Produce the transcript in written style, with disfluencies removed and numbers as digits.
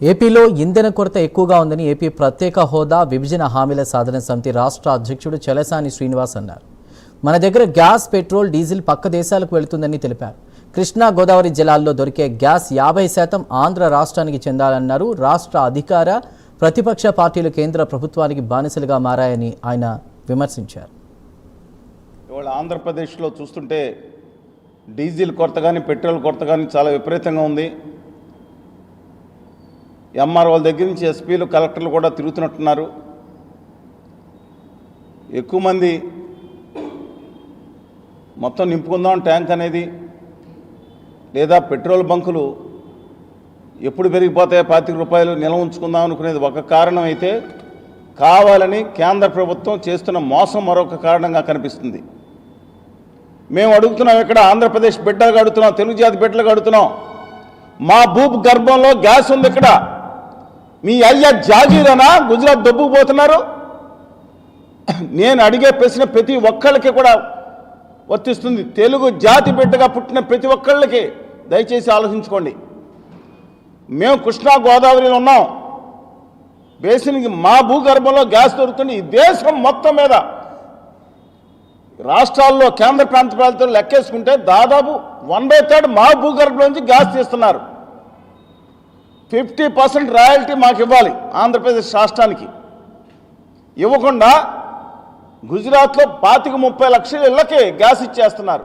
ఏపీలో ఇంధన కొరత ఎక్కువగా ఉందని ఏపీ ప్రత్యేక హోదా విభజన హామీల సాధన సమితి రాష్ట్ర అధ్యక్షుడు చలసాని శ్రీనివాస్ అన్నారు. మన దగ్గర గ్యాస్, పెట్రోల్, డీజిల్ పక్క దేశాలకు వెళుతుందని తెలిపారు. కృష్ణా, గోదావరి జిల్లాల్లో దొరికే గ్యాస్ 50% ఆంధ్ర రాష్ట్రానికి చెందాలన్నారు. రాష్ట్ర అధికార ప్రతిపక్ష పార్టీలు కేంద్ర ప్రభుత్వానికి బానిసలుగా మారాయని ఆయన విమర్శించారు. ఇవాళ ఆంధ్రప్రదేశ్లో చూస్తుంటే డీజిల్ కొరత కానీ పెట్రోల్ కొరత కానీ చాలా విపరీతంగా ఉంది. ఎంఆర్ఓల దగ్గర నుంచి ఎస్పీలు, కలెక్టర్లు కూడా తిరుగుతున్నట్టున్నారు. ఎక్కువ మంది మొత్తం నింపుకుందాం ట్యాంక్ అనేది, లేదా పెట్రోల్ బంకులు ఎప్పుడు పెరిగిపోతాయో 25 రూపాయలు నిల్వ ఉంచుకుందాం అనుకునేది ఒక కారణం అయితే, కావాలని కేంద్ర ప్రభుత్వం చేస్తున్న మోసం మరొక కారణంగా కనిపిస్తుంది. మేము అడుగుతున్నాం, ఇక్కడ ఆంధ్రప్రదేశ్ బిడ్డలుగా అడుగుతున్నాం, తెలుగు జాతి బిడ్డలుగా అడుగుతున్నాం. మా భూపు గర్భంలో గ్యాస్ ఉంది. ఇక్కడ మీ అయ్యా జాగీరనా గుజరాత్ దొబ్బుకుపోతున్నారు? నేను అడిగే ప్రశ్న ప్రతి ఒక్కళ్ళకి కూడా వర్తిస్తుంది. తెలుగు జాతి బిడ్డగా పుట్టిన ప్రతి ఒక్కళ్ళకి దయచేసి ఆలోచించుకోండి. మేము కృష్ణా, గోదావరిలో ఉన్నాం. బేసిన్కి మా భూగర్భంలో గ్యాస్ దొరుకుతుంది. ఈ దేశం మొత్తం మీద రాష్ట్రాల్లో కేంద్ర ప్రాంత ప్రాంతాలు లెక్కేసుకుంటే దాదాపు 1/3 మా భూగర్భంలోంచి గ్యాస్ తీస్తున్నారు. 50% రాయల్టీ మాకు ఇవ్వాలి ఆంధ్రప్రదేశ్ రాష్ట్రానికి. ఇవ్వకుండా గుజరాత్లో 25-30 లక్షల ఇళ్ళకి గ్యాస్ ఇచ్చేస్తున్నారు.